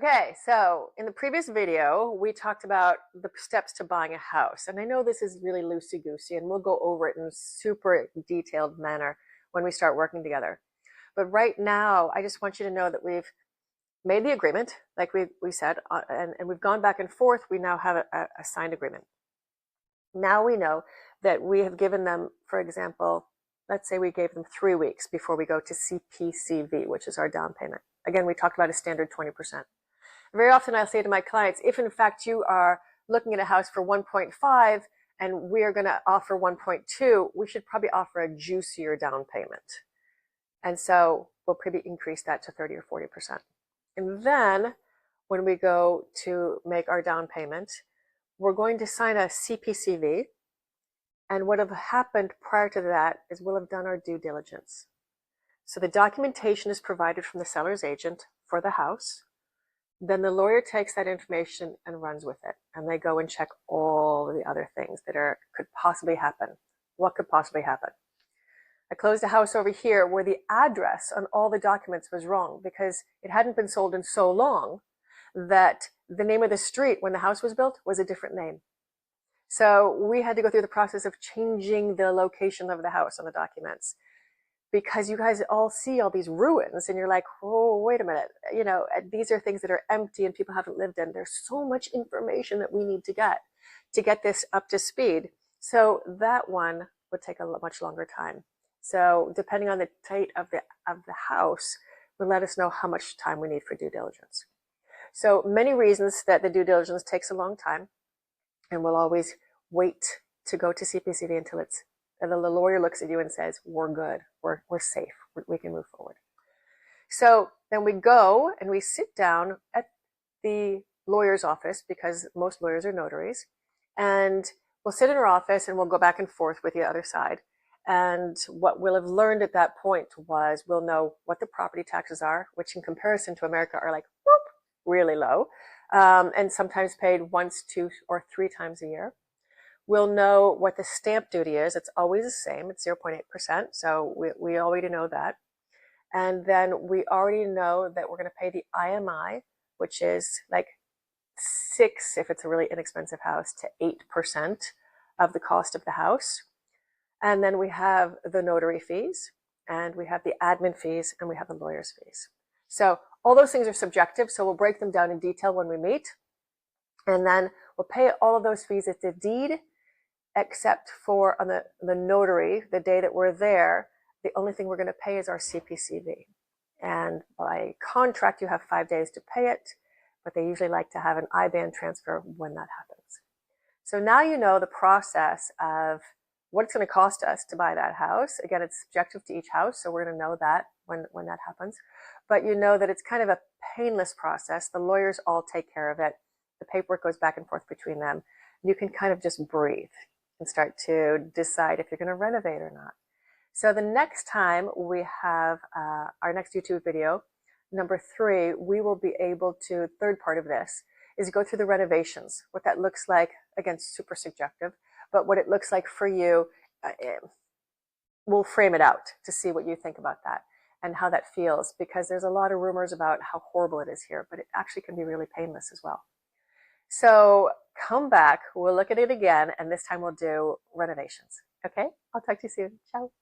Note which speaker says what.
Speaker 1: Okay, so in the previous video, we talked about the steps to buying a house. And I know this is really loosey-goosey, and we'll go over it in a super detailed manner when we start working together. But right now, I just want you to know that we've made the agreement, like we said, and we've gone back and forth. We now have a signed agreement. Now we know that we have given them, for example, let's say we gave them 3 weeks before we go to CPCV, which is our down payment. Again, we talked about a standard 20%. Very often I'll say to my clients, if in fact you are looking at a house for 1.5 and we are going to offer 1.2, we should probably offer a juicier down payment. And so we'll probably increase that to 30 or 40%. And then when we go to make our down payment, we're going to sign a CPCV. And what have happened prior to that is we'll have done our due diligence. So the documentation is provided from the seller's agent for the house. Then the lawyer takes that information and runs with it. And they go and check all the other things that could possibly happen. What could possibly happen? I closed a house over here where the address on all the documents was wrong because it hadn't been sold in so long that the name of the street when the house was built was a different name. So we had to go through the process of changing the location of the house on the documents, because you guys all see all these ruins and you're like, oh, wait a minute. You know, these are things that are empty and people haven't lived in. There's so much information that we need to get this up to speed. So that one would take a much longer time. So depending on the state of the house will let us know how much time we need for due diligence. So many reasons that the due diligence takes a long time, and we'll always wait to go to CPCV until the lawyer looks at you and says, we're good, we're safe, we can move forward. So then we go and we sit down at the lawyer's office, because most lawyers are notaries, and we'll sit in our office and we'll go back and forth with the other side. And what we'll have learned at that point was we'll know what the property taxes are, which in comparison to America are like, whoop, really low, and sometimes paid once, 2, or 3 times a year. We'll know what the stamp duty is. It's always the same. It's 0.8%. So we already know that. And then we already know that we're going to pay the IMI, which is like 6, if it's a really inexpensive house, to 8% of the cost of the house. And then we have the notary fees, and we have the admin fees, and we have the lawyer's fees. So all those things are subjective. So we'll break them down in detail when we meet. And then we'll pay all of those fees at the deed, except for on the notary, the day that we're there, the only thing we're going to pay is our CPCV. And by contract, you have 5 days to pay it, but they usually like to have an IBAN transfer when that happens. So now you know the process of what it's going to cost us to buy that house. Again, it's subjective to each house, so we're going to know that when that happens. But you know that it's kind of a painless process. The lawyers all take care of it. The paperwork goes back and forth between them. You can kind of just breathe and start to decide if you're going to renovate or not. So the next time we have our next YouTube video, number 3, we will be able to, third part of this, is go through the renovations, what that looks like. Again, super subjective, but what it looks like for you, we'll frame it out to see what you think about that and how that feels, because there's a lot of rumors about how horrible it is here, but it actually can be really painless as well. So come back, we'll look at it again, and this time we'll do renovations. Okay? I'll talk to you soon. Ciao.